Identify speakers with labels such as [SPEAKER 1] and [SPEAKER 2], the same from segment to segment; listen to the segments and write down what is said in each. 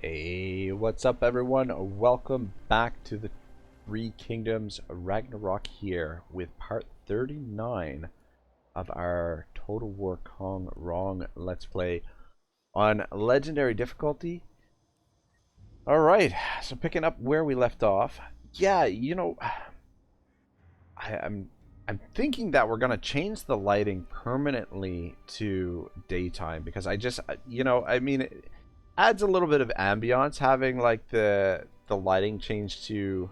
[SPEAKER 1] Hey, what's up everyone? Welcome back to the Three Kingdoms Ragnarok here with part 39 of our Total War Kong Rong Let's Play on Legendary difficulty. Alright, so picking up where we left off. Yeah, I'm thinking that we're gonna change the lighting permanently to daytime because it adds a little bit of ambiance having like the lighting change to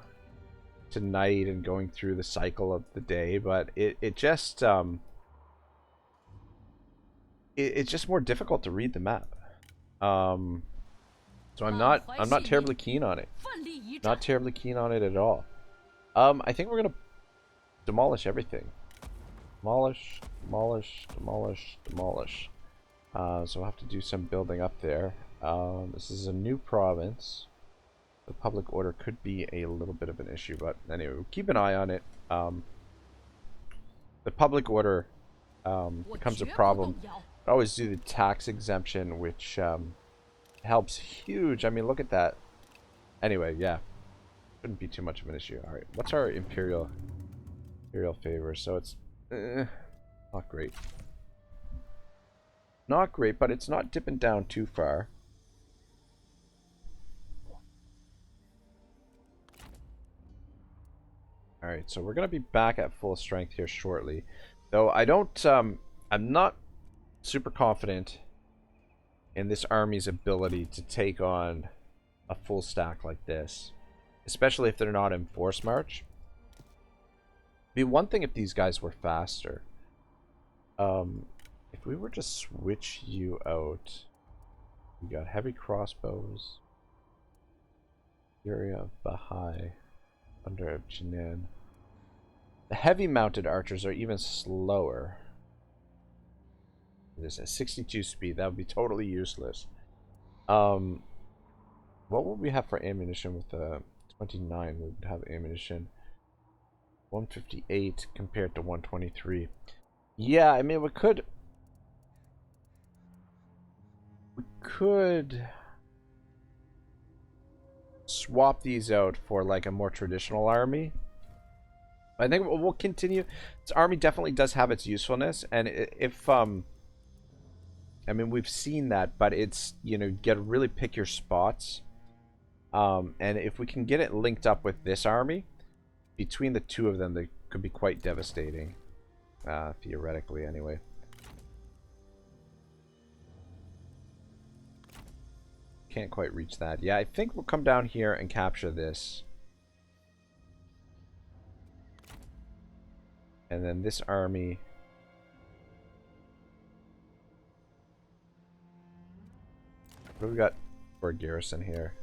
[SPEAKER 1] night and going through the cycle of the day, but it's just more difficult to read the map. So I'm not terribly keen on it. Not terribly keen on it at all. I think we're gonna demolish everything. Demolish, demolish, demolish, demolish. So we'll have to do some building up there. This is a new province. The public order could be a little bit of an issue, but anyway, we'll keep an eye on it. The public order becomes a problem. I always do the tax exemption, which helps huge. I mean, look at that. Anyway, yeah. Shouldn't be too much of an issue. Alright, what's our imperial favor? So it's not great. Not great, but it's not dipping down too far. Alright, so we're going to be back at full strength here shortly. Though I'm not super confident in this army's ability to take on a full stack like this. Especially if they're not in force march. It'd be one thing if these guys were faster. If we were to switch you out, we got heavy crossbows, Fury of Bahai, Thunder of Jinan. The heavy mounted archers are even slower. This is 62 speed. That would be totally useless. What would we have for ammunition with the 29? We would have ammunition 158 compared to 123. Yeah, I mean we could swap these out for like a more traditional army. I think we'll continue. This army definitely does have its usefulness, and if I mean we've seen that, but it's, you know, you gotta really pick your spots. And if we can get it linked up with this army, between the two of them, they could be quite devastating, theoretically anyway. Can't quite reach that. Yeah, I think we'll come down here and capture this. And then this army. What do we got for a garrison here?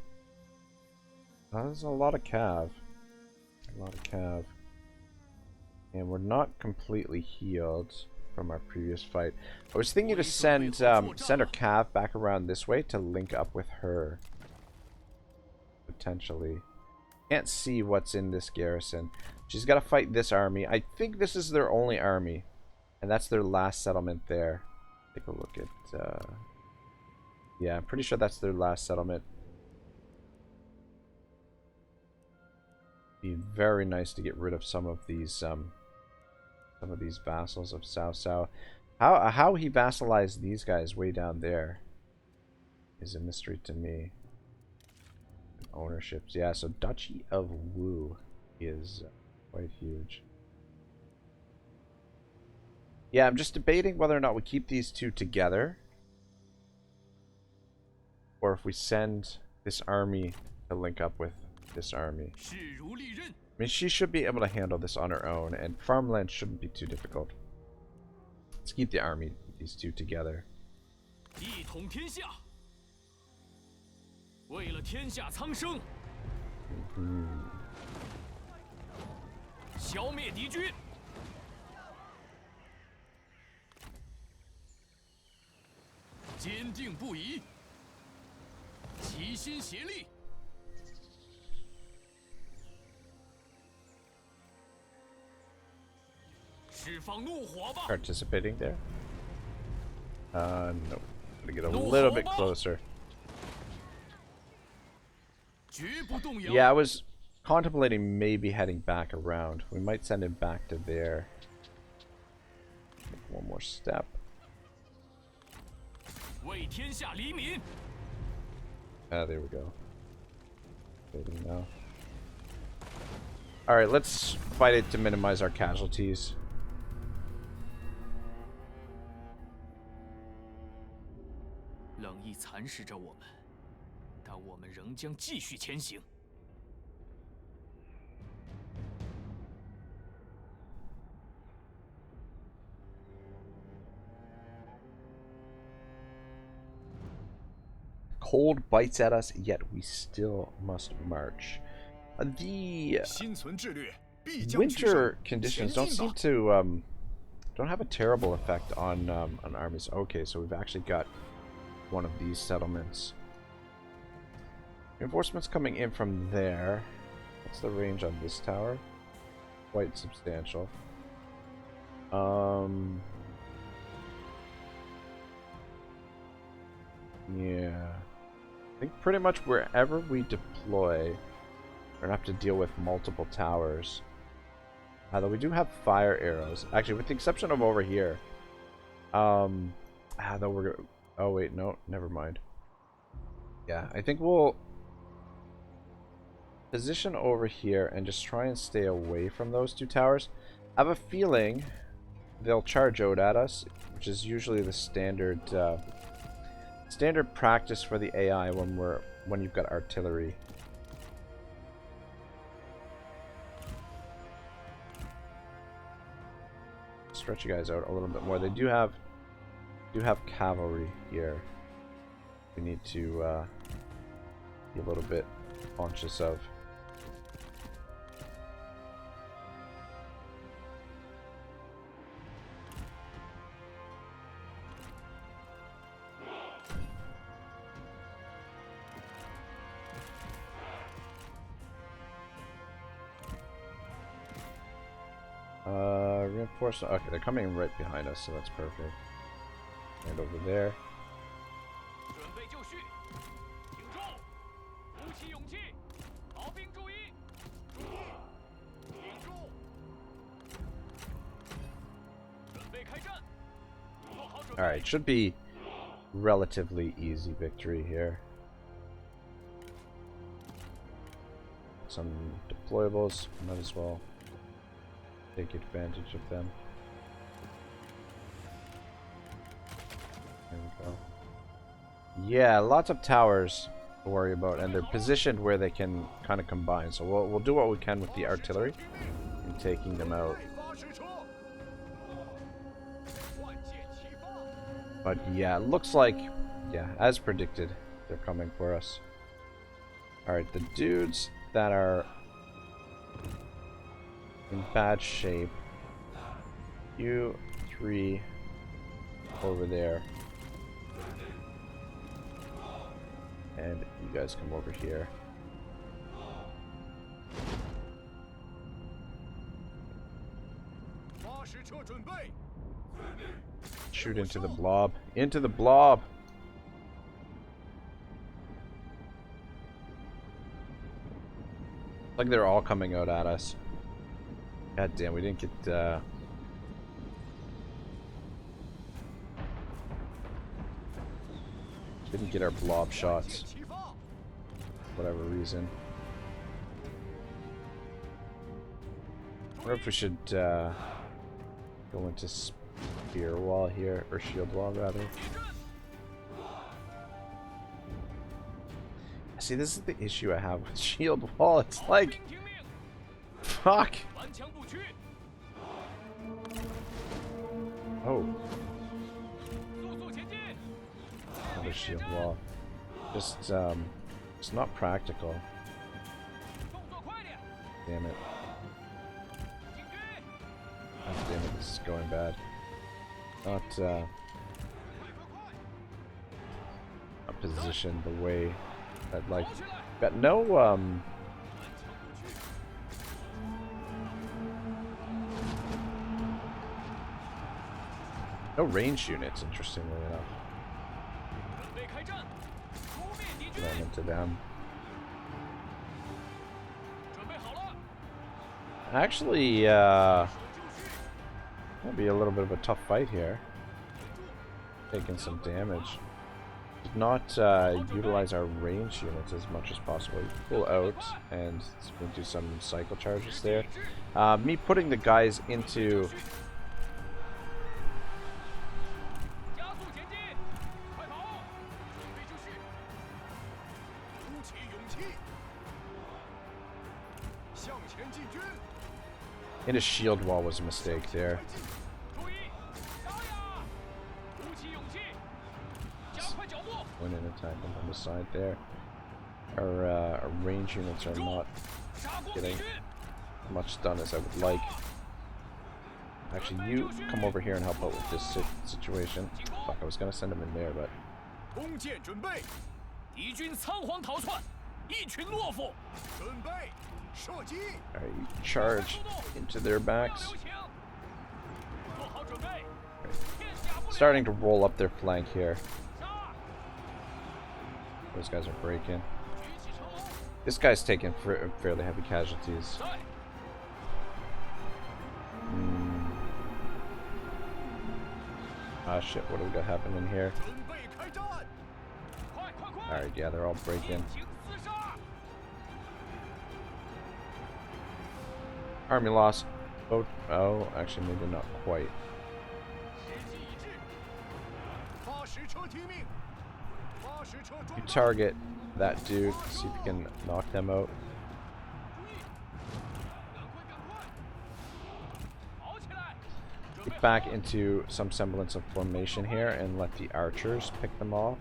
[SPEAKER 1] Oh, there's a lot of cav. A lot of cav. And we're not completely healed from our previous fight. I was thinking to send our cav back around this way to link up with her. Potentially. Can't see what's in this garrison. She's got to fight this army. I think this is their only army. And that's their last settlement there. Take a look at... yeah, I'm pretty sure that's their last settlement. Be very nice to get rid of some of these vassals of Cao Cao. How he vassalized these guys way down there is a mystery to me. Ownerships, yeah. So Duchy of Wu is quite huge. Yeah, I'm just debating whether or not we keep these two together, or if we send this army to link up with this army. I mean, she should be able to handle this on her own, and farmland shouldn't be too difficult. Let's keep the army, these two together. Participating there? No. Gotta get a little bit closer. Yeah, I was contemplating maybe heading back around. We might send him back to there. Take one more step. Ah, there we go. Now. Alright, let's fight it to minimize our casualties. Cold bites at us, yet we still must march. The winter conditions don't seem to don't have a terrible effect on armies. Okay, so we've actually got one of these settlements. Reinforcements coming in from there. What's the range on this tower? Quite substantial. Yeah. I think pretty much wherever we deploy, we're gonna have to deal with multiple towers. Although we do have fire arrows. Actually, with the exception of over here. Though we're gonna... Oh, wait, no. Never mind. Yeah, I think we'll position over here and just try and stay away from those two towers. I have a feeling they'll charge out at us, which is usually the standard standard practice for the AI when you've got artillery. Stretch you guys out a little bit more. They do have cavalry here. We need to be a little bit conscious of. Reinforcement. Okay, they're coming right behind us, so that's perfect. And over there. Alright, should be relatively easy victory here. Some deployables, might as well take advantage of them. There we go. Yeah, lots of towers to worry about, and they're positioned where they can kind of combine. So we'll do what we can with the artillery and taking them out. But yeah, it looks like, yeah, as predicted, they're coming for us. Alright, the dudes that are in bad shape. You three over there. And you guys come over here. Shoot into the blob. Into the blob! Like they're all coming out at us. God damn, we didn't get didn't get our blob shots. For whatever reason. I wonder if we should go into spear wall here, or shield wall rather. See, this is the issue I have with shield wall. It's like, fuck. Oh. Another shield wall. Just, it's not practical. Damn it. God damn it, this is going bad. Not positioned the way I'd like. Got no, no range units, interestingly enough. Run into them. Actually, that'll be a little bit of a tough fight here. Taking some damage. Did not utilize our range units as much as possible. You pull out and do some cycle charges there. Me putting the guys into... into shield wall was a mistake there. Went in attacking on the side there. Our range units are not getting much done as I would like. Actually, you come over here and help out with this situation. Fuck, I was gonna send him in there, but... Alright, you charge into their backs. Starting to roll up their flank here. Those guys are breaking. This guy's taking fairly heavy casualties. Ah shit, what do we got happening here? Alright, yeah, they're all breaking. Army loss. Oh, actually maybe not quite. You target that dude, see if you can knock them out. Get back into some semblance of formation here and let the archers pick them off.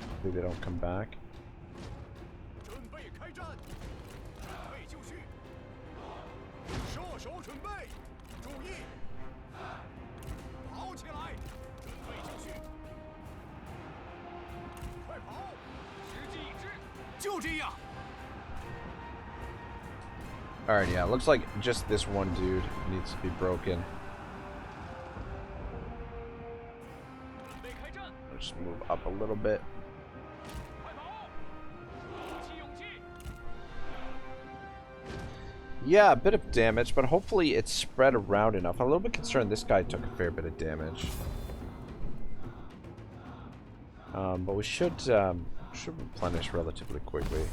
[SPEAKER 1] Hopefully they don't come back. Alright, yeah, looks like just this one dude needs to be broken. I'll just move up a little bit. Yeah, a bit of damage, but hopefully it's spread around enough. I'm a little bit concerned this guy took a fair bit of damage. But we should replenish relatively quickly.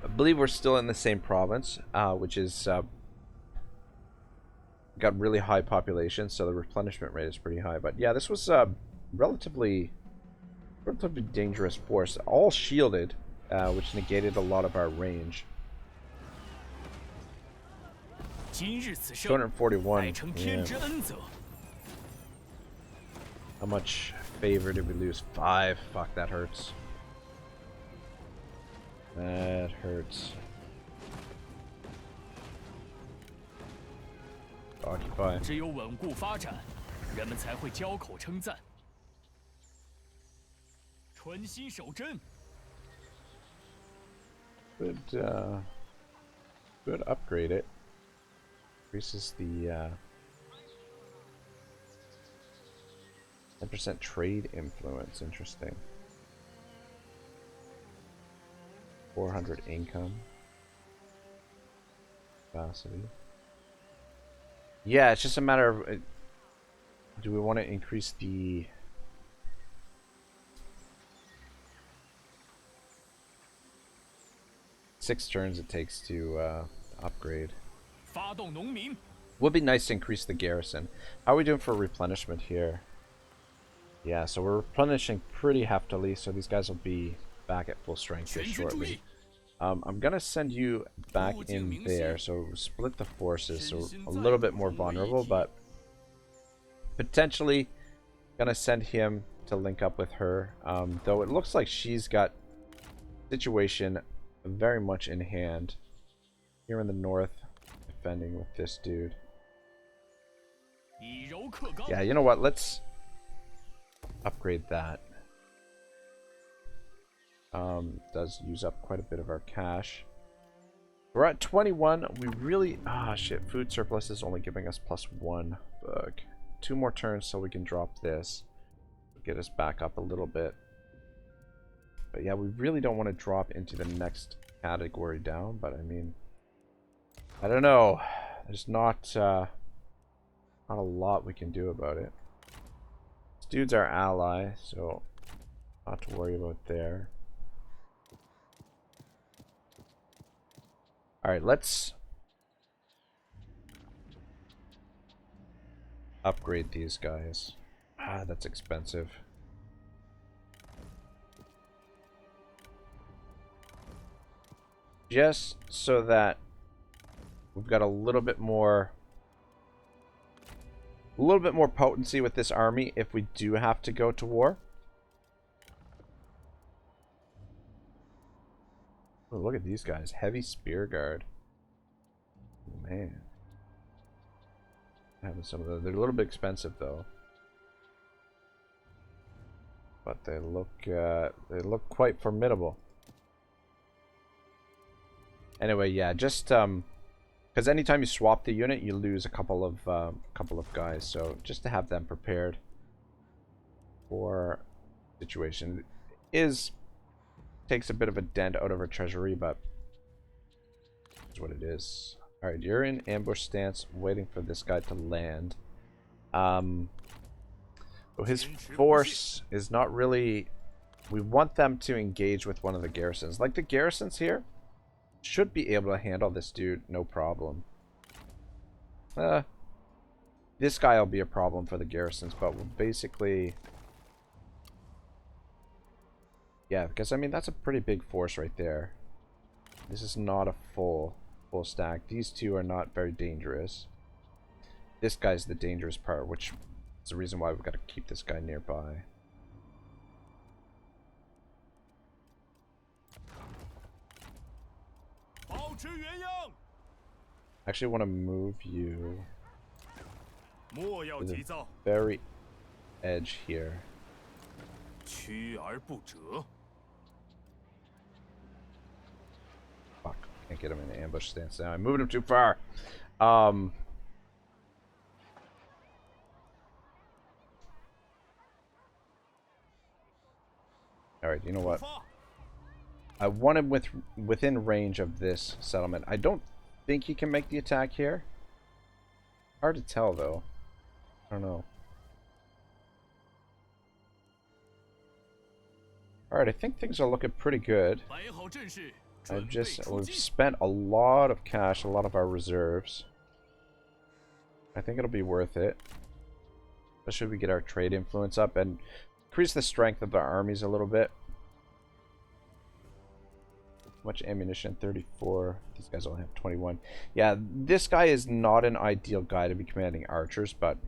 [SPEAKER 1] I believe we're still in the same province, which is got really high population, so the replenishment rate is pretty high. But yeah, this was relatively dangerous force, all shielded, which negated a lot of our range. 241. Yeah. How much favor did we lose? 5. Fuck, that hurts. That hurts. Occupy. Could upgrade it. Increases the 10% trade influence. Interesting. 400 income. Capacity. Yeah, it's just a matter of do we want to increase the 6 turns it takes to upgrade. Would be nice to increase the garrison. How are we doing for replenishment here? Yeah, so we're replenishing pretty heftily, so these guys will be back at full strength here shortly. I'm gonna send you back in there, so split the forces, so a little bit more vulnerable, but potentially gonna send him to link up with her. Though it looks like she's got situation very much in hand here in the north, defending with this dude. Yeah, you know what? Let's upgrade that. Does use up quite a bit of our cash. We're at 21. We really... Ah, shit. Food surplus is only giving us +1. Fuck. 2 more turns so we can drop this. Get us back up a little bit. But yeah, we really don't want to drop into the next category down. But I mean, I don't know. There's not a lot we can do about it. This dude's our ally, so not to worry about there. Alright, let's upgrade these guys. Ah, that's expensive. Just so that we've got a little bit more potency with this army if we do have to go to war. Oh, look at these guys. Heavy spear guard. Man. Having some of those. They're a little bit expensive though. But they look quite formidable. Anyway, yeah, just because anytime you swap the unit, you lose a couple of guys. So just to have them prepared for situation takes a bit of a dent out of our treasury, but it's what it is. All right, you're in ambush stance, waiting for this guy to land. Well, his force is not really. We want them to engage with one of the garrisons. Like the garrisons here should be able to handle this dude, no problem. This guy will be a problem for the garrisons, but we'll basically... Yeah, because I mean, that's a pretty big force right there. This is not a full stack. These two are not very dangerous. This guy's the dangerous part, which is the reason why we've got to keep this guy nearby. I actually want to move you to the very edge here. Fuck, can't get him in ambush stance now. I moved him too far. Alright, you know what? I want him within range of this settlement. I don't think he can make the attack here. Hard to tell though. I don't know. Alright, I think things are looking pretty good. We've spent a lot of cash, a lot of our reserves. I think it'll be worth it. Especially if we get our trade influence up and increase the strength of our armies a little bit. Much ammunition, 34. These guys only have 21. Yeah, this guy is not an ideal guy to be commanding archers, but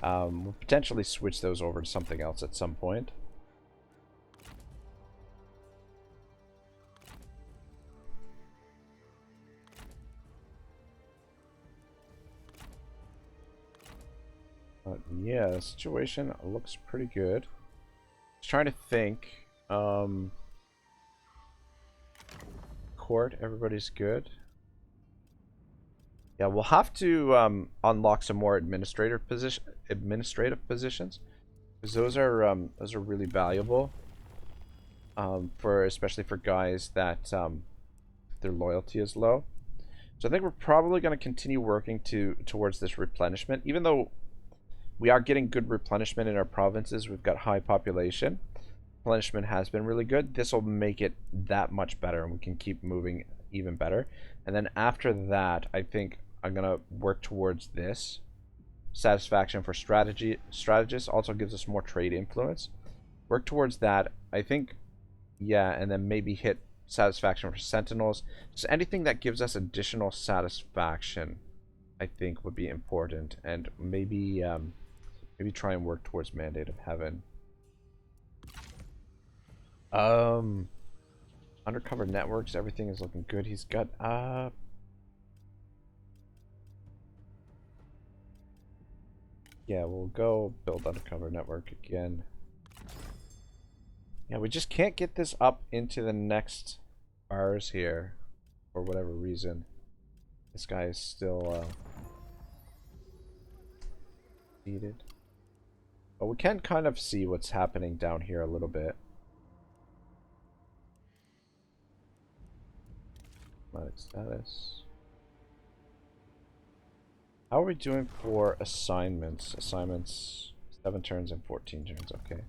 [SPEAKER 1] we'll potentially switch those over to something else at some point. But yeah, the situation looks pretty good. Just trying to think. Court, everybody's good. Yeah, we'll have to unlock some more administrative positions, because those are really valuable. Especially for guys that their loyalty is low. So I think we're probably going to continue working towards this replenishment, even though we are getting good replenishment in our provinces. We've got high population. Replenishment has been really good. This will make it that much better, and we can keep moving even better. And then after that, I think I'm gonna work towards this. Satisfaction for strategists also gives us more trade influence. Work towards that. I think, yeah, and then maybe hit satisfaction for sentinels. Just anything that gives us additional satisfaction, I think, would be important. And maybe maybe try and work towards Mandate of Heaven. Undercover networks, everything is looking good. He's got yeah, we'll go build undercover network again. Yeah, we just can't get this up into the next bars here for whatever reason. This guy is still seated. But we can kind of see what's happening down here a little bit. Diplomatic status. How are we doing for assignments? Assignments, 7 turns and 14 turns, okay.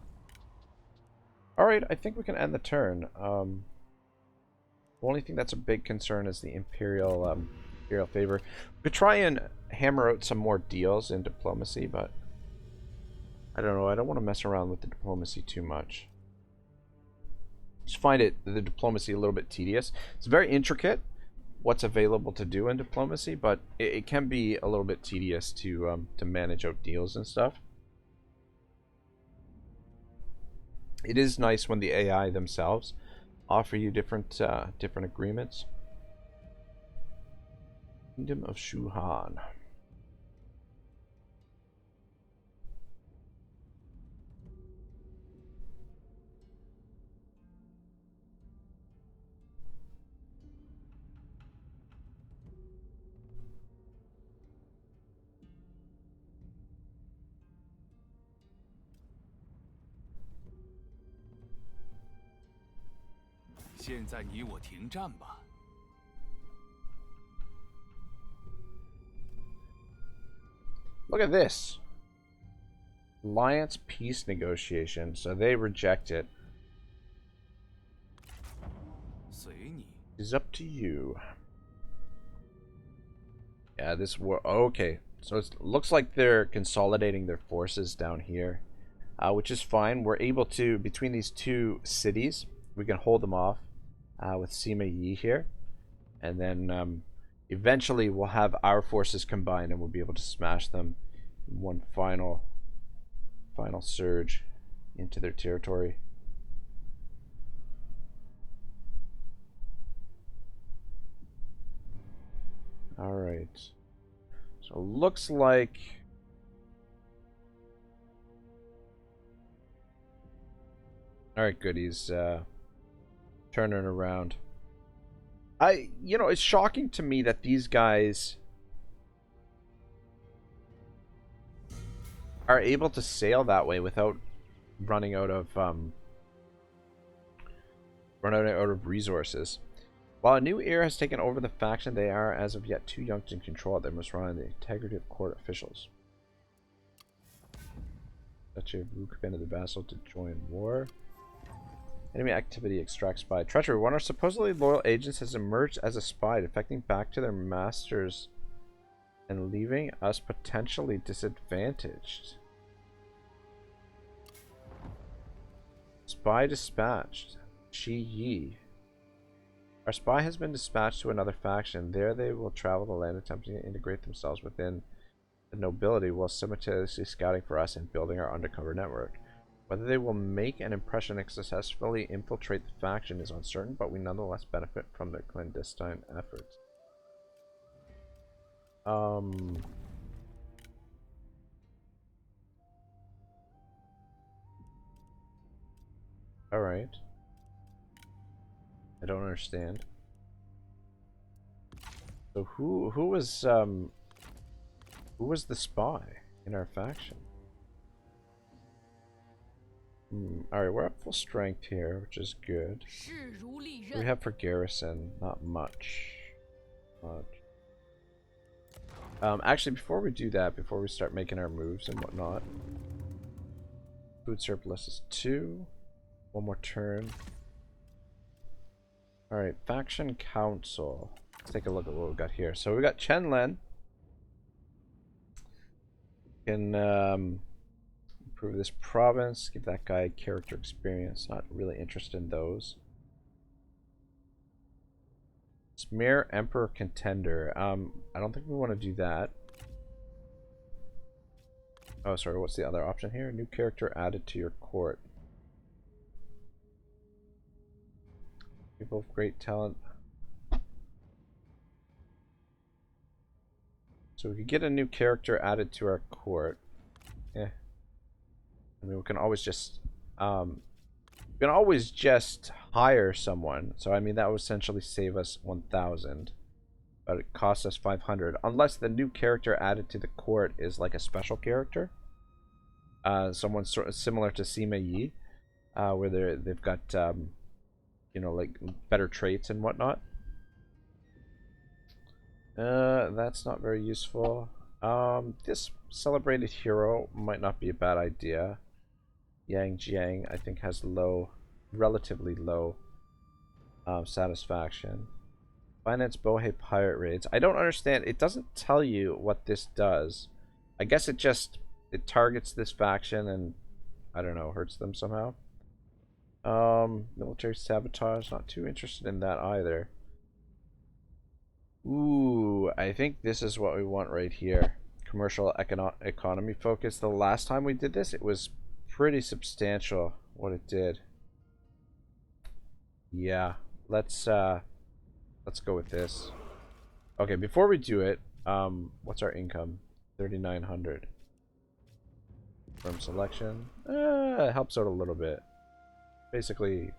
[SPEAKER 1] Alright, I think we can end the turn. The only thing that's a big concern is the Imperial Imperial favor. We could try and hammer out some more deals in diplomacy, but I don't know, I don't want to mess around with the diplomacy too much. Just find the diplomacy a little bit tedious. It's very intricate what's available to do in diplomacy, but it can be a little bit tedious to manage out deals and stuff. It is nice when the AI themselves offer you different different agreements. Kingdom of Shuhan. Look at this. Alliance peace negotiation. So they reject it. It's up to you. Yeah, this war. Okay, so it looks like they're consolidating their forces down here, which is fine. We're able to, between these two cities, we can hold them off with Sima Yi here, and then eventually we'll have our forces combined and we'll be able to smash them in one final surge into their territory. Alright. So looks like alright, good, he's turning around. You know, it's shocking to me that these guys are able to sail that way without running out of resources. While a new era has taken over the faction, they are as of yet too young to control it. They must rely on the integrity of court officials. Duchy of Wu commanded the vassal to join war. Enemy activity extracts spy. Treachery. One of our supposedly loyal agents has emerged as a spy, defecting back to their masters and leaving us potentially disadvantaged. Spy dispatched. Shi Yi. Our spy has been dispatched to another faction. There they will travel the land, attempting to integrate themselves within the nobility while simultaneously scouting for us and building our undercover network. Whether they will make an impression and successfully infiltrate the faction is uncertain, but we nonetheless benefit from their clandestine efforts. Alright. I don't understand. So who was the spy in our faction? Alright, we're at full strength here, which is good. What do we have for garrison? Not much. Actually, before we do that, before we start making our moves and whatnot, food surplus is 2. One more turn. Alright, faction council. Let's take a look at what we got here. So we got Chen Len. Can improve this province, give that guy character experience. Not really interested in those. Smear Emperor Contender. I don't think we want to do that. Oh, sorry, what's the other option here? New character added to your court. People of great talent. So we could get a new character added to our court. Yeah. I mean, we can always just hire someone. So I mean, that would essentially save us 1,000, but it costs us 500 unless the new character added to the court is like a special character. Someone sort of similar to Sima Yi, where they've got you know, like better traits and whatnot. That's not very useful. This celebrated hero might not be a bad idea. Yang Jiang, I think, has relatively low satisfaction. Finance Bohei pirate raids. I don't understand. It doesn't tell you what this does. I guess it targets this faction and, I don't know, hurts them somehow. Military sabotage. Not too interested in that either. Ooh, I think this is what we want right here. Commercial economy focus. The last time we did this, it was pretty substantial what it did. Yeah, let's go with this. Okay, before we do it, what's our income? 3,900. From selection. It helps out a little bit. Basically,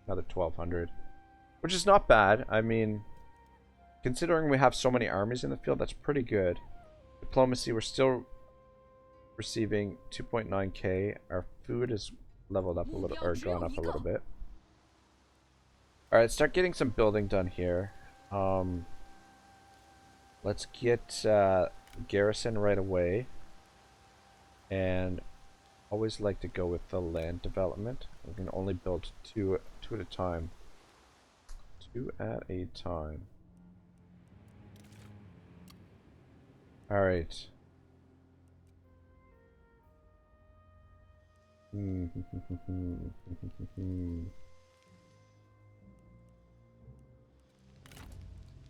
[SPEAKER 1] another 1,200. Which is not bad. I mean, considering we have so many armies in the field, that's pretty good. Diplomacy, we're still receiving 2.9k. Our food is leveled up a little, or gone up a little bit. Alright, start getting some building done here. Let's get garrison right away. And always like to go with the land development. We can only build two at a time. 2 at a time. Alright.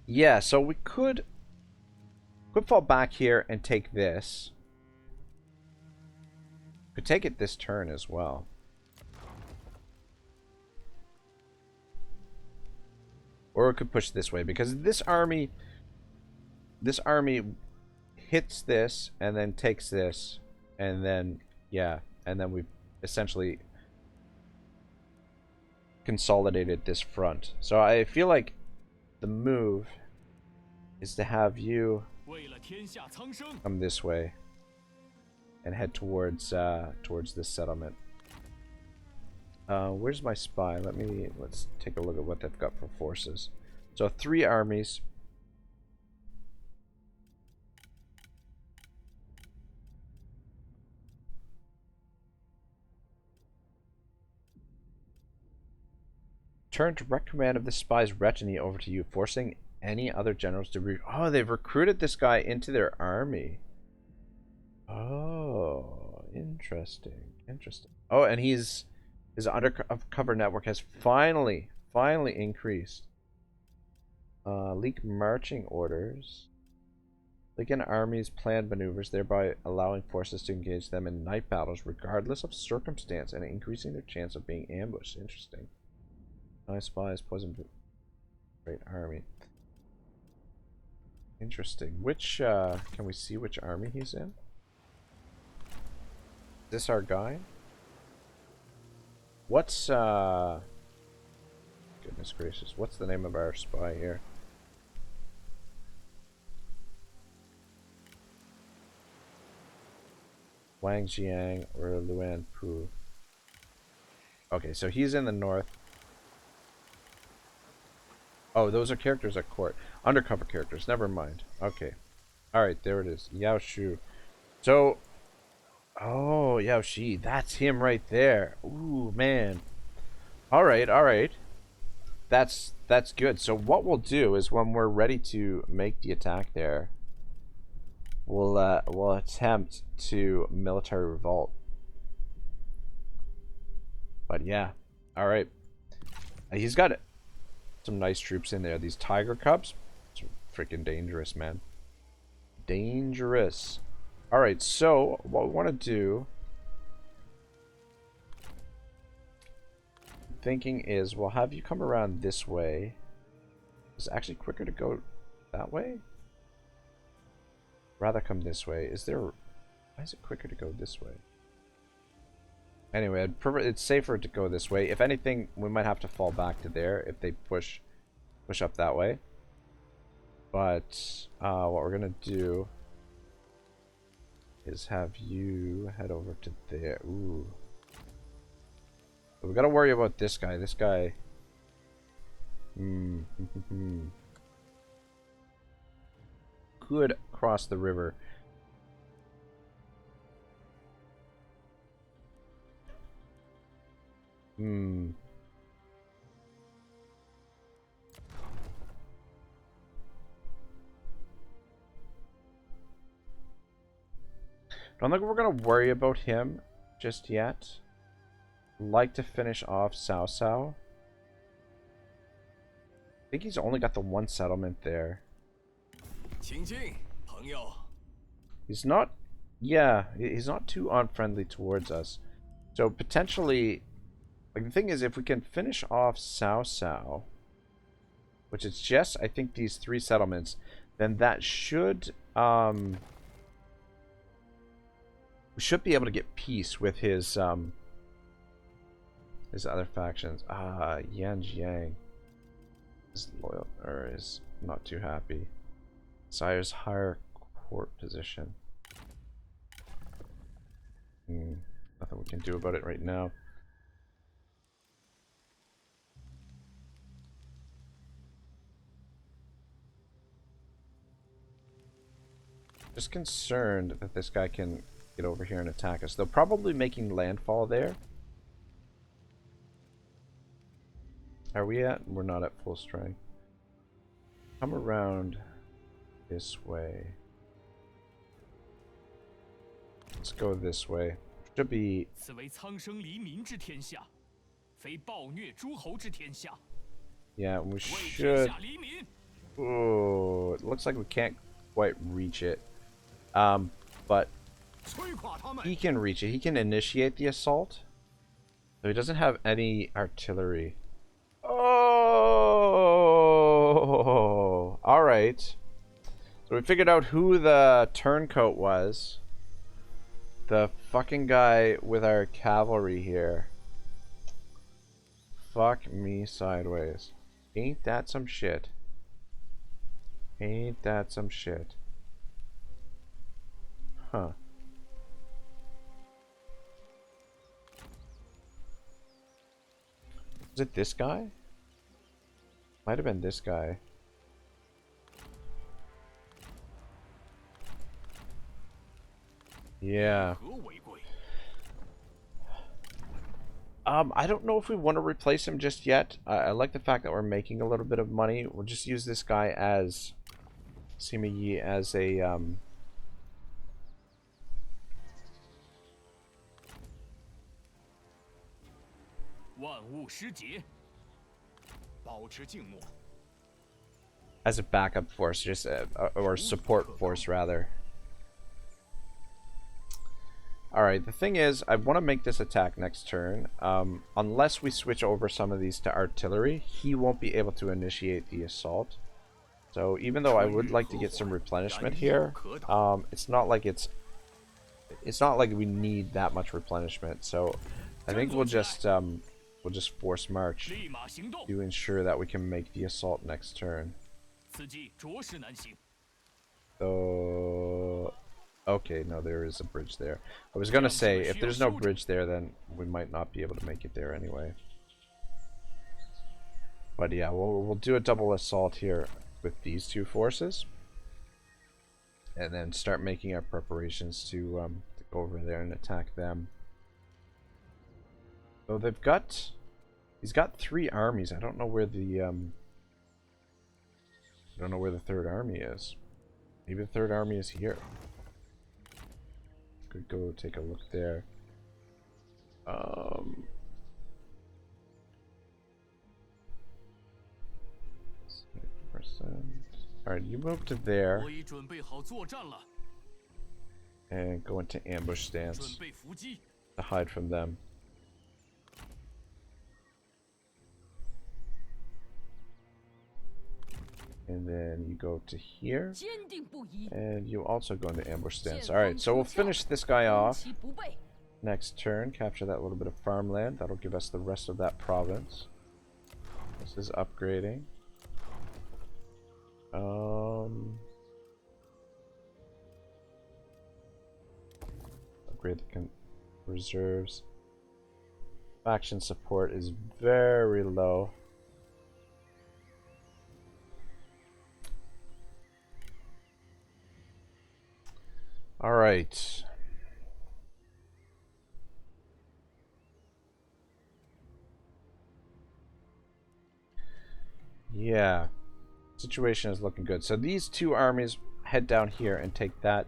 [SPEAKER 1] Yeah, so we could fall back here and take this. Could take it this turn as well. Or we could push this way, because this army hits this and then takes this, and then yeah, and then we've essentially consolidated this front. So I feel like the move is to have you come this way and head towards this settlement. Where's my spy? Let's take a look at what they've got for forces. So 3 armies. Turn direct command of the spy's retinue over to you, forcing any other generals to oh, they've recruited this guy into their army. Oh, interesting. Interesting. Oh, and his undercover network has finally increased. Leak marching orders. Begin armies planned maneuvers, thereby allowing forces to engage them in night battles regardless of circumstance and increasing their chance of being ambushed. Interesting. Nice spies, poison great army. Interesting. Which can we see which army he's in? Is this our guy? What's goodness gracious, what's the name of our spy here? Wang Jiang or Luan Pu. Okay, so he's in the north. Oh, those are characters at court. Undercover characters, never mind. Okay. Alright, there it is. Yao Shu. So, oh, Yao Shi. That's him right there. Ooh, man. Alright, alright. That's good. So what we'll do is when we're ready to make the attack there, we'll attempt to military revolt. But yeah. Alright. He's got some nice troops in there. These tiger cubs, it's freaking dangerous, man. Dangerous. Alright, so what we want to do, thinking is we'll have you come around this way. It's actually quicker to go that way. Rather come this way. Why is it quicker to go this way? Anyway, it's safer to go this way. If anything, we might have to fall back to there if they push up that way. But what we're gonna do is have you head over to there. Ooh. But we gotta worry about this guy. This guy. could cross the river. Don't think we're going to worry about him just yet. Like to finish off Cao Cao. I think he's only got the one settlement there. He's not... Yeah, he's not too unfriendly towards us. So potentially... Like, the thing is, if we can finish off Cao Cao, which is just, I think, these 3 settlements, then that should... we should be able to get peace with his other factions. Yan Jiang is loyal, or is not too happy. Sire's higher court position. Nothing we can do about it right now. Just concerned that this guy can get over here and attack us. They're probably making landfall there. Are we at? We're not at full strength. Come around this way. Let's go this way. Should be... Yeah, we should... Oh, it looks like we can't quite reach it. But he can reach it. He can initiate the assault. So he doesn't have any artillery. Oh, alright. So we figured out who the turncoat was. The fucking guy with our cavalry here. Fuck me sideways. Ain't that some shit? Ain't that some shit? Huh. Is it this guy? Might have been this guy. Yeah. I don't know if we want to replace him just yet. I like the fact that we're making a little bit of money. We'll just use this guy as Sima Yi as a as a backup force, just or support force rather. Alright, the thing is, I want to make this attack next turn. Unless we switch over some of these to artillery, he won't be able to initiate the assault. So even though I would like to get some replenishment here, it's not like we need that much replenishment. So I think we'll just force march to ensure that we can make the assault next turn. So okay, no, there is a bridge there. I was gonna say, if there's no bridge there, then we might not be able to make it there anyway. But yeah, we'll do a double assault here with these 2 forces, and then start making our preparations to go over there and attack them. So he's got 3 armies. I don't know where the third army is. Maybe the third army is here. Could go take a look there. Alright, you move to there and go into ambush stance to hide from them. And then you go to here, and you also go into ambush stance. Alright, so we'll finish this guy off next turn, capture that little bit of farmland. That'll give us the rest of that province. This is upgrading. Upgrade the reserves. Faction support is very low. right. Yeah. Situation is looking good. So these two armies head down here and take that.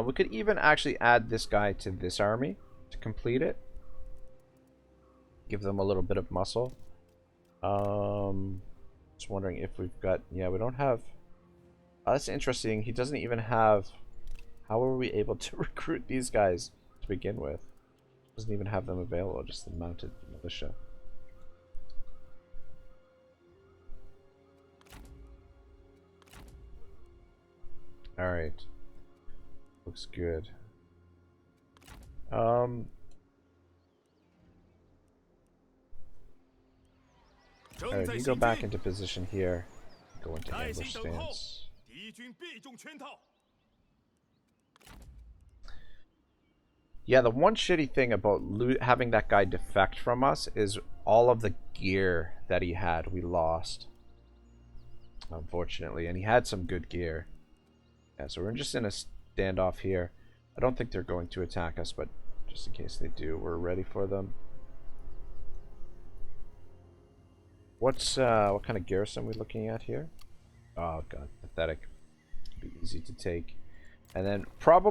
[SPEAKER 1] We could even actually add this guy to this army to complete it. Give them a little bit of muscle. Just wondering if we've got... Yeah, we don't have... Oh, that's interesting. He doesn't even have... How are we able to recruit these guys to begin with? Doesn't even have them available, just the mounted militia. Alright. Looks good. Alright, you go back into position here. Go into ambush stance. Yeah, the one shitty thing about having that guy defect from us is all of the gear that he had, we lost. Unfortunately, and he had some good gear. Yeah, so we're just in a standoff here. I don't think they're going to attack us, but just in case they do, we're ready for them. What's what kind of garrison are we looking at here? Oh god, pathetic. It'd be easy to take. And then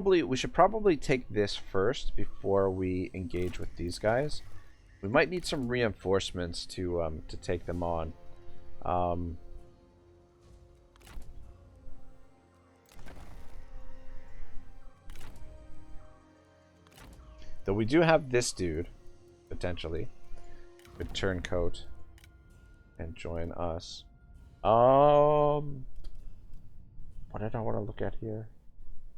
[SPEAKER 1] we should probably take this first before we engage with these guys. We might need some reinforcements to take them on. Though we do have this dude, potentially. Could turncoat and join us. What did I want to look at here?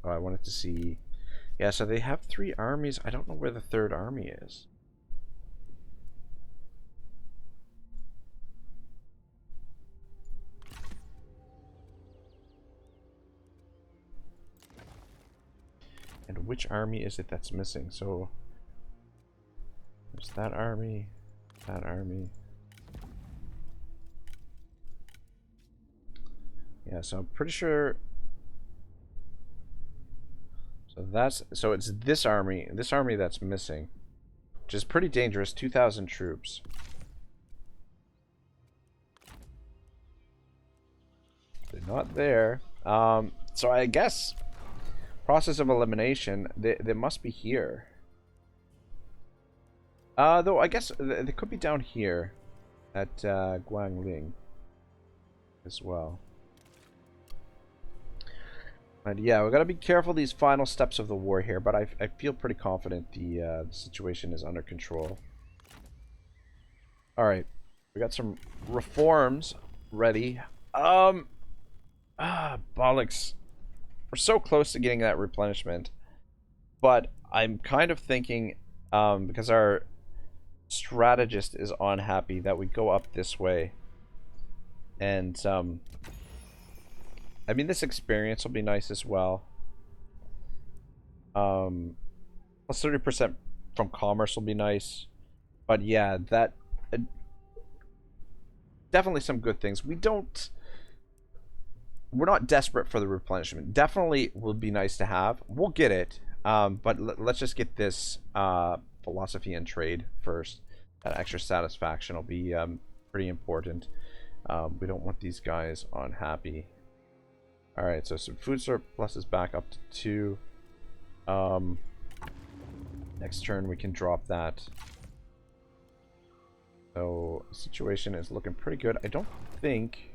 [SPEAKER 1] Oh, I wanted to see... Yeah, so they have 3 armies. I don't know where the 3rd army is. And which army is it that's missing? So... There's that army. That army. Yeah, so I'm pretty sure... So it's this army that's missing, which is pretty dangerous. 2,000 troops. They're not there. So I guess process of elimination. They must be here. Though I guess they could be down here at Guangling as well. And yeah, we gotta be careful these final steps of the war here, but I feel pretty confident the situation is under control. Alright, we got some reforms ready. Bollocks. We're so close to getting that replenishment, but I'm kind of thinking, because our strategist is unhappy, that we go up this way. And, I mean, this experience will be nice as well. Plus 30% from commerce will be nice. But yeah, that... definitely some good things. We're not desperate for the replenishment. Definitely would be nice to have. We'll get it. But let's just get this philosophy and trade first. That extra satisfaction will be pretty important. We don't want these guys unhappy. Alright, so some food surplus is back up to 2. Next turn we can drop that. So, the situation is looking pretty good. I don't think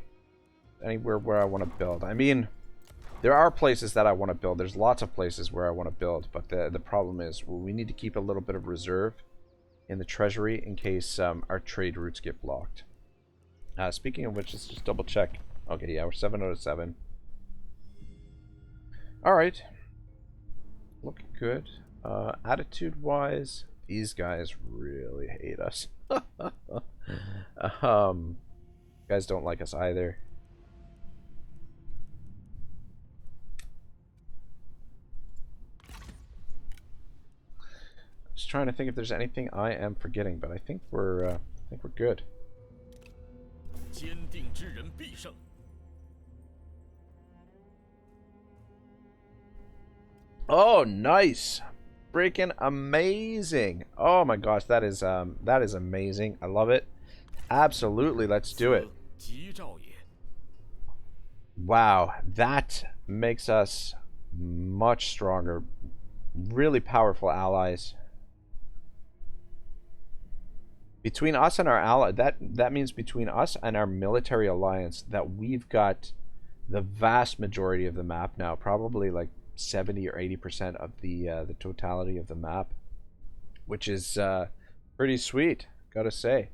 [SPEAKER 1] anywhere where I want to build. I mean, there are places that I want to build. There's lots of places where I want to build, but the problem is we need to keep a little bit of reserve in the treasury in case our trade routes get blocked. Speaking of which, let's just double check. Okay, yeah, we're 7 out of 7. Alright. Looking good. Attitude-wise, these guys really hate us. Guys don't like us either. Just trying to think if there's anything I am forgetting, but I think we're good. Oh, nice. Freaking amazing. Oh my gosh, that is amazing. I love it. Absolutely, let's do it. Wow, that makes us much stronger. Really powerful allies. Between us and our ally, that means between us and our military alliance that we've got the vast majority of the map now, probably like 70 or 80% of the totality of the map, which is pretty sweet, gotta say.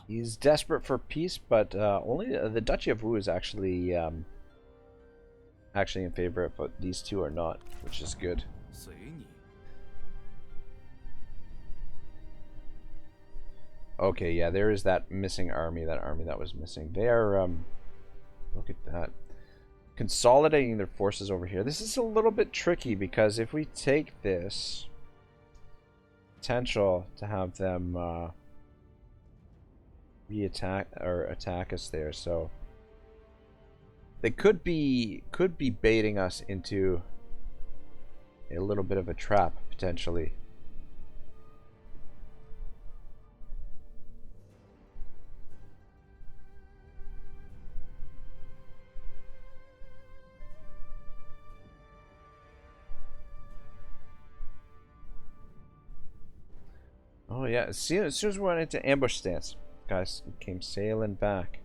[SPEAKER 1] He's desperate for peace, but only the Duchy of Wu is actually actually in favor of it, but these two are not, which is good. Okay, yeah, there is that missing army, that army that was missing. They are, look at that. Consolidating their forces over here. This is a little bit tricky because if we take this, potential to have them re-attack or attack us there, so they could be baiting us into a little bit of a trap potentially. Oh yeah, as soon as we went into ambush stance, guys came sailing back.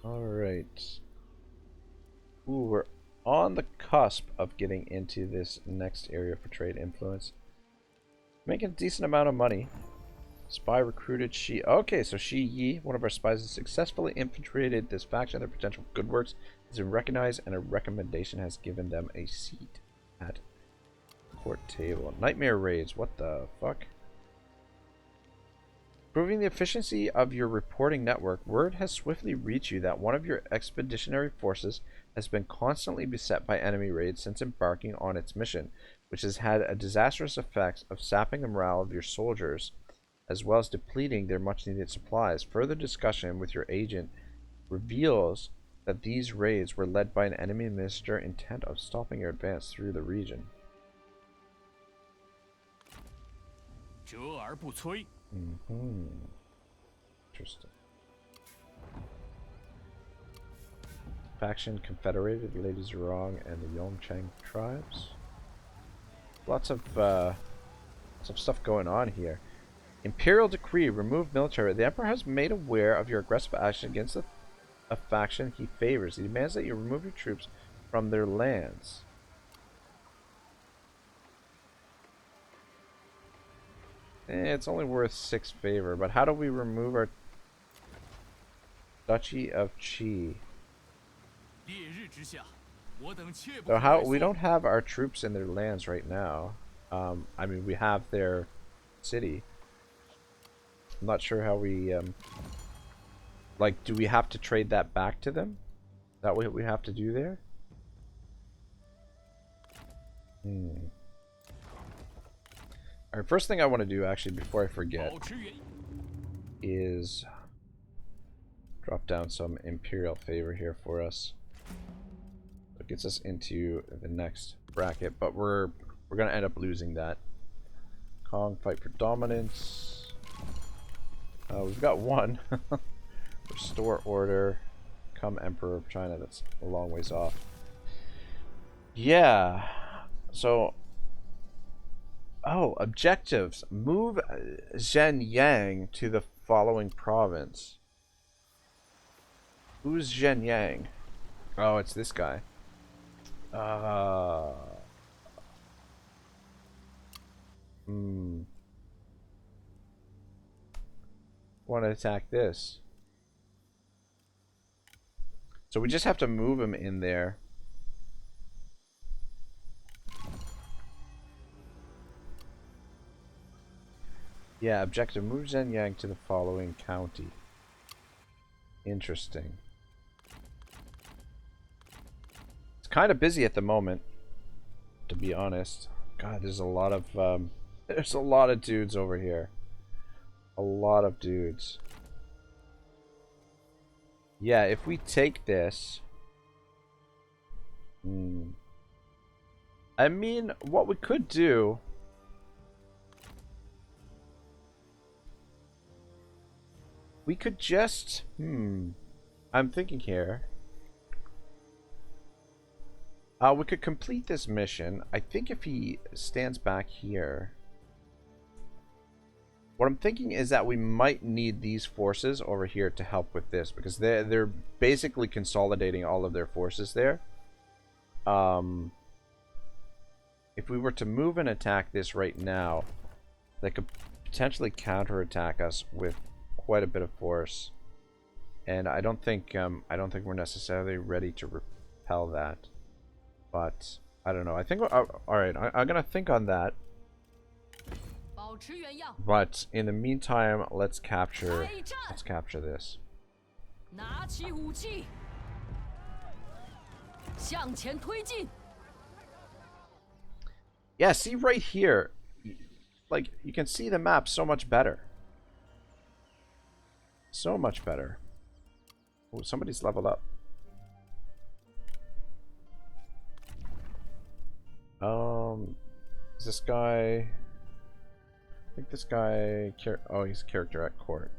[SPEAKER 1] Alright. Ooh, we're on the cusp of getting into this next area for trade influence. Making a decent amount of money. Spy recruited Shi. Okay, so Shi Yi, one of our spies, has successfully infiltrated this faction. Their potential good works has been recognized, and a recommendation has given them a seat at court table. Nightmare raids. What the fuck? Proving the efficiency of your reporting network, word has swiftly reached you that one of your expeditionary forces has been constantly beset by enemy raids since embarking on its mission, which has had a disastrous effect of sapping the morale of your soldiers, as well as depleting their much-needed supplies. Further discussion with your agent reveals that these raids were led by an enemy minister intent of stopping your advance through the region. Interesting. Faction confederated Lady Zhurong and the Yongchang tribes. Lots of stuff going on here. Imperial decree: remove military. The Emperor has made aware of your aggressive action against a faction he favors. He demands that you remove your troops from their lands. It's only worth 6 favor, but how do we remove our Duchy of Qi? So how we don't have our troops in their lands right now. I mean, we have their city. I'm not sure how we like, do we have to trade that back to them? Is that what we have to do there? Alright, first thing I want to do, actually, before I forget, is drop down some Imperial favor here for us. It gets us into the next bracket, but we're going to end up losing that. Kong, fight for dominance. We've got one. Restore order. Become Emperor of China. That's a long ways off. Yeah. So... oh, objectives. Move Zhenyang to the following province. Who's Zhenyang? Oh, it's this guy. Want to attack this. So we just have to move him in there. Yeah, objective. Move Zhen Yang to the following county. Interesting. It's kind of busy at the moment, to be honest. God, there's a lot of there's a lot of dudes over here. A lot of dudes. Yeah, if we take this, I mean, what we could do. We could just, I'm thinking here. We could complete this mission. I think if he stands back here. What I'm thinking is that we might need these forces over here to help with this. Because they're basically consolidating all of their forces there. If we were to move and attack this right now, they could potentially counterattack us with quite a bit of force, and I don't think we're necessarily ready to repel that. But I don't know. I think all right. I'm gonna think on that. But in the meantime, let's capture this. Yeah, see right here, like you can see the map so much better. So much better. Oh, somebody's leveled up. Is this guy? I think this guy. Oh, he's a character at court.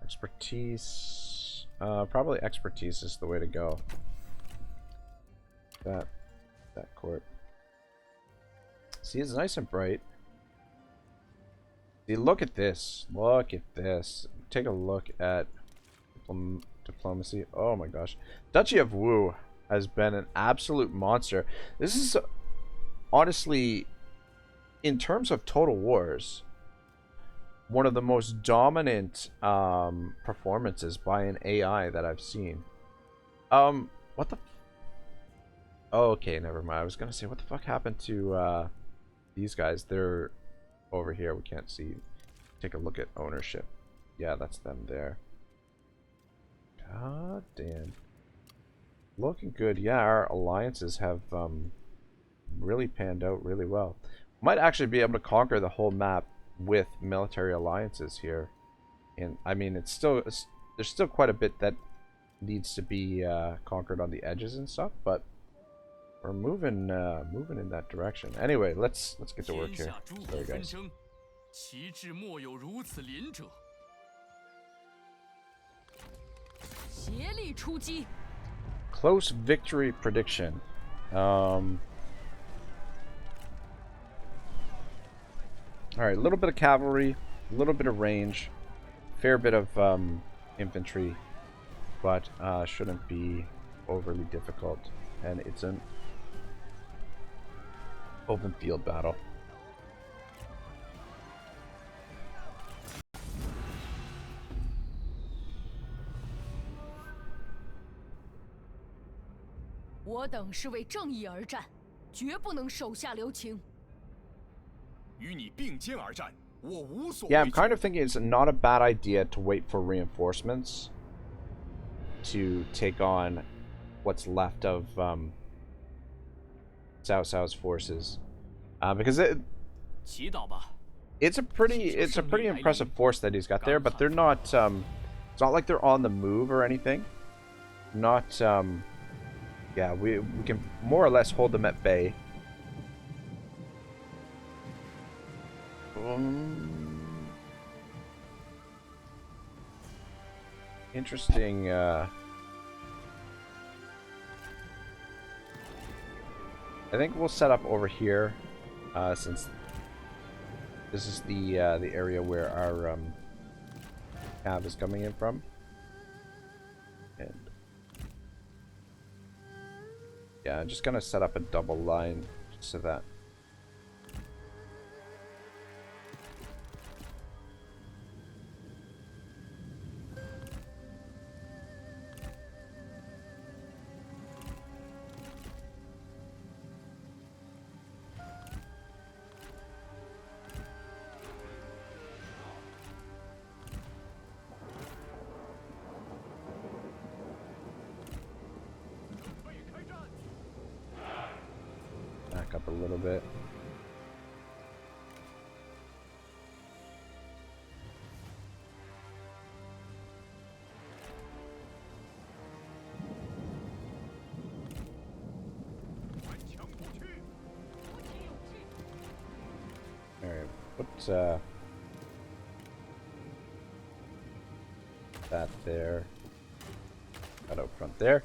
[SPEAKER 1] Expertise. Probably expertise is the way to go. That court. See, it's nice and bright. See, look at this. Look at this. Take a look at diplomacy. Oh my gosh. Duchy of Wu has been an absolute monster. This is honestly, in terms of Total Wars, one of the most dominant performances by an AI that I've seen. What the? Oh, okay, never mind. I was gonna say, what the fuck happened to these guys? They're over here. We can't see. Take a look at ownership. Yeah, that's them there. God damn. Looking good. Yeah, our alliances have really panned out really well. Might actually be able to conquer the whole map with military alliances here. And I mean, there's still quite a bit that needs to be conquered on the edges and stuff, but we're moving in that direction. Anyway, let's get to work here. Sorry, guys. Close victory prediction. Alright, a little bit of cavalry, a little bit of range, fair bit of infantry, but shouldn't be overly difficult. And it's an open field battle. Yeah, I'm kind of thinking it's not a bad idea to wait for reinforcements to take on what's left of Cao Cao's forces, because it's a pretty impressive force that he's got there. But they're not. It's not like they're on the move or anything. Not. Yeah, we can more or less hold them at bay. Interesting. I think we'll set up over here, since this is the area where our cav is coming in from. And yeah, I'm just gonna set up a double line so that little bit. Alright, put that there. That out front there.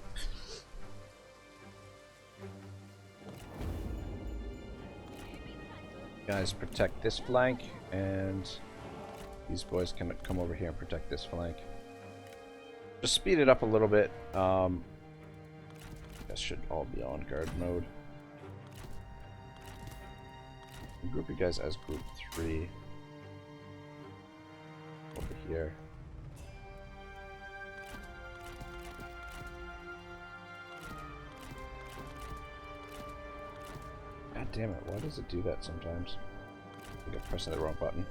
[SPEAKER 1] Guys, protect this flank, and these boys can come over here and protect this flank. Just speed it up a little bit. That should all be on guard mode. Group you guys as group 3 over here. God damn it, why does it do that sometimes? I think I'm pressing the wrong button.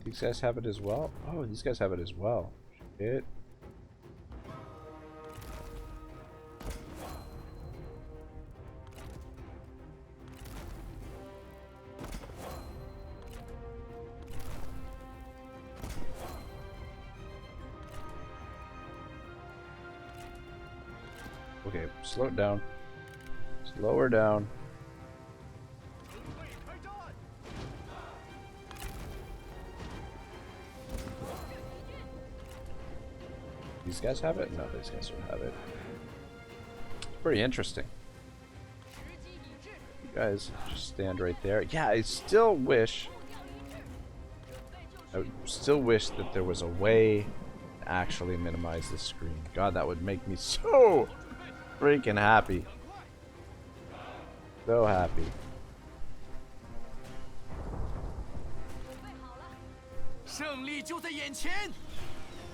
[SPEAKER 1] These guys have it as well? Oh, these guys have it as well. Shit. Okay, slow it down. Slow her down. These guys have it? No, these guys don't have it. It's pretty interesting. You guys just stand right there. Yeah, I still wish that there was a way to actually minimize the screen. God, that would make me so freaking happy. So happy.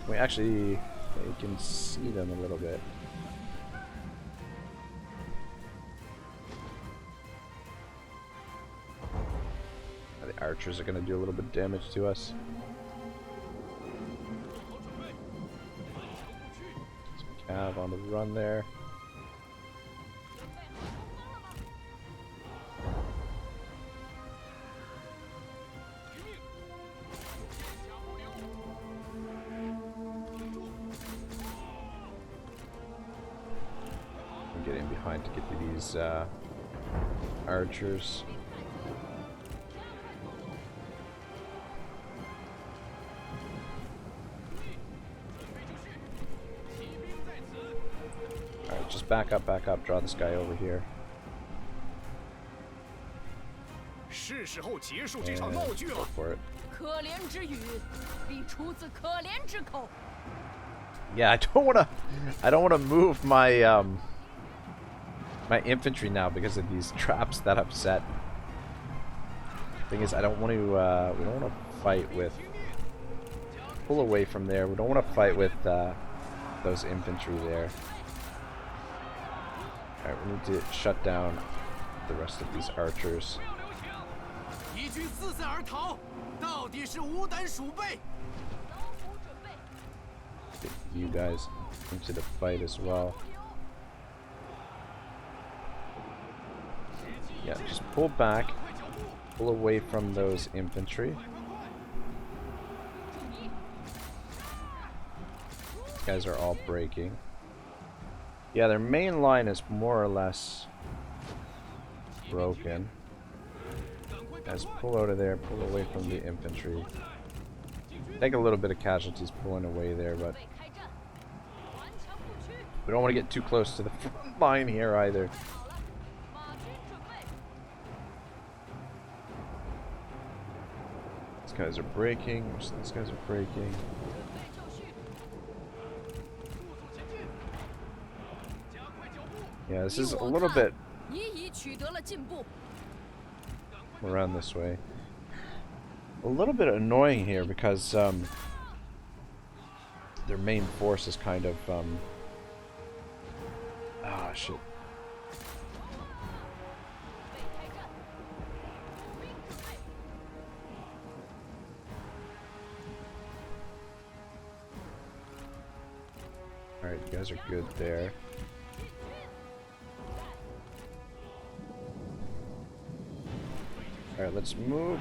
[SPEAKER 1] We actually you can see them a little bit. The archers are going to do a little bit of damage to us. Some cav on the run there. Get in behind to get to these archers. Alright, just back up, draw this guy over here. And go for it. Yeah, I don't wanna move my my infantry now because of these traps that I've set. Thing is, I don't want to. We don't want to fight with. Pull away from there. We don't want to fight with those infantry there. All right, we need to shut down the rest of these archers. Get you guys into the fight as well. Yeah, just pull back, pull away from those infantry. These guys are all breaking. Yeah, their main line is more or less broken. Guys, pull out of there, pull away from the infantry. Take a little bit of casualties pulling away there, but we don't want to get too close to the front line here either. These guys are breaking. These guys are breaking. Yeah, this is a little bit around this way. A little bit annoying here because their main force is kind of ah, shit. Alright, you guys are good there. Alright, let's move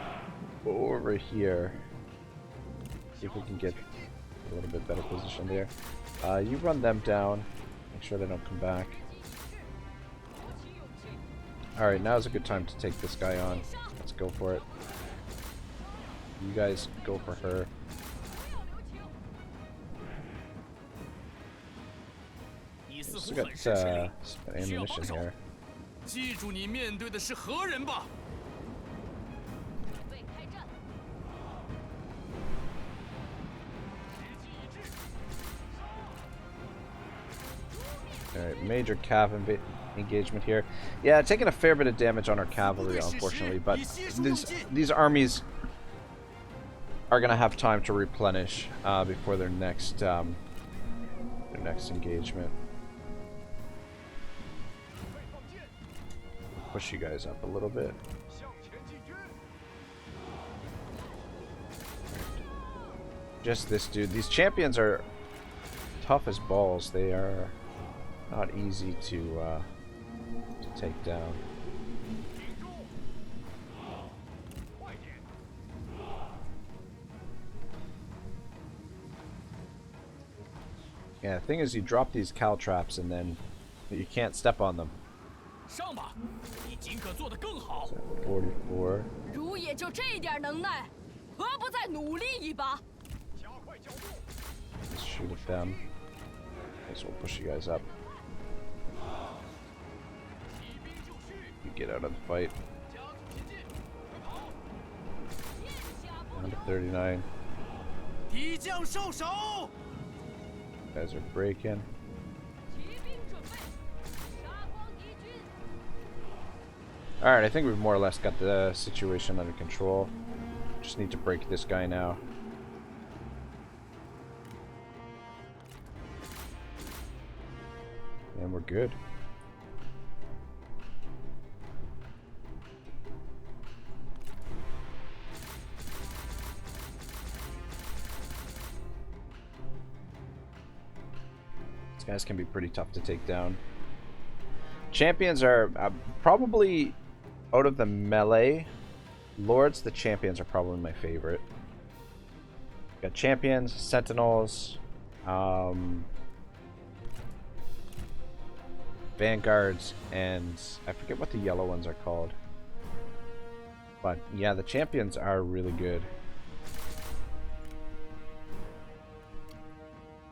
[SPEAKER 1] over here. See if we can get a little bit better position there. You run them down. Make sure they don't come back. Alright, now's a good time to take this guy on. Let's go for it. You guys go for her. Still got some ammunition here. Alright, major cav engagement here. Yeah, taking a fair bit of damage on our cavalry, unfortunately, but these armies are going to have time to replenish before their next engagement. Push you guys up a little bit. Just this dude. These champions are tough as balls. They are not easy to take down. Yeah, the thing is, you drop these caltraps and then you can't step on them. 44. Let's shoot at them. Okay, so we'll push you guys up. You get out of the fight. Down to 39. You guys are breaking. Alright, I think we've more or less got the situation under control. Just need to break this guy now. And we're good. These guys can be pretty tough to take down. Champions are probably, out of the melee lords, the champions are probably my favorite. Got champions, sentinels, vanguards, and I forget what the yellow ones are called. But yeah, the champions are really good.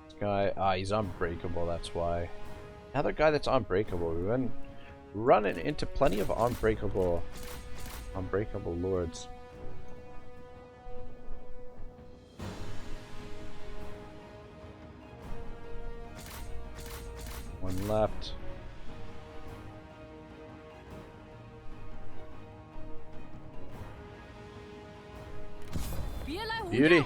[SPEAKER 1] This guy, he's unbreakable, that's why. Another guy that's unbreakable. We've been running into plenty of unbreakable lords. One left. Beauty.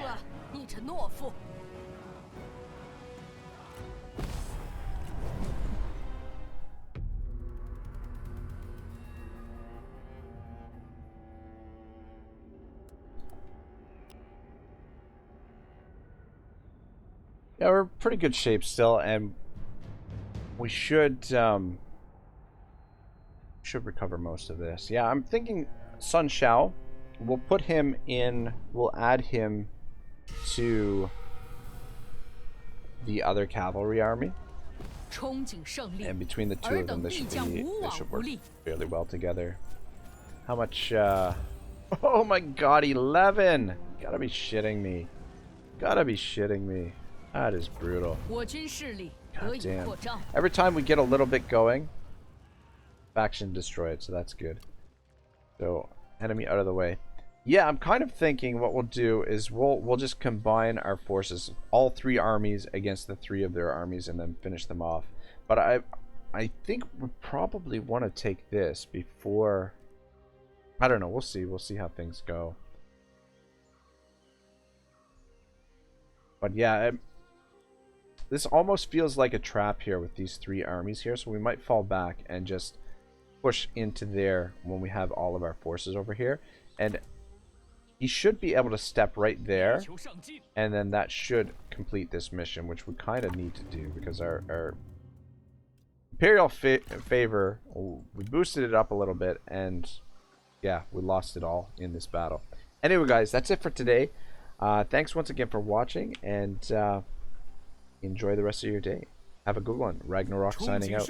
[SPEAKER 1] Yeah, we're in pretty good shape still, and we should recover most of this. Yeah, I'm thinking Sun Shao. We'll put him in. We'll add him to the other cavalry army, and between the two of them, they should work fairly well together. How much? Oh my God, 11! Gotta be shitting me. Gotta be shitting me. That is brutal. God damn. Every time we get a little bit going, faction destroyed, so that's good. So, enemy out of the way. Yeah, I'm kind of thinking what we'll do is we'll just combine our forces, all three armies against the three of their armies, and then finish them off. But I think we probably want to take this before... I don't know. We'll see. We'll see how things go. But yeah, this almost feels like a trap here with these 3 armies here. So we might fall back and just push into there when we have all of our forces over here. And he should be able to step right there. And then that should complete this mission, which we kind of need to do because our Imperial favor, we boosted it up a little bit, and yeah, we lost it all in this battle. Anyway, guys, that's it for today. Thanks once again for watching, and enjoy the rest of your day. Have a good one. Ragnarok signing out.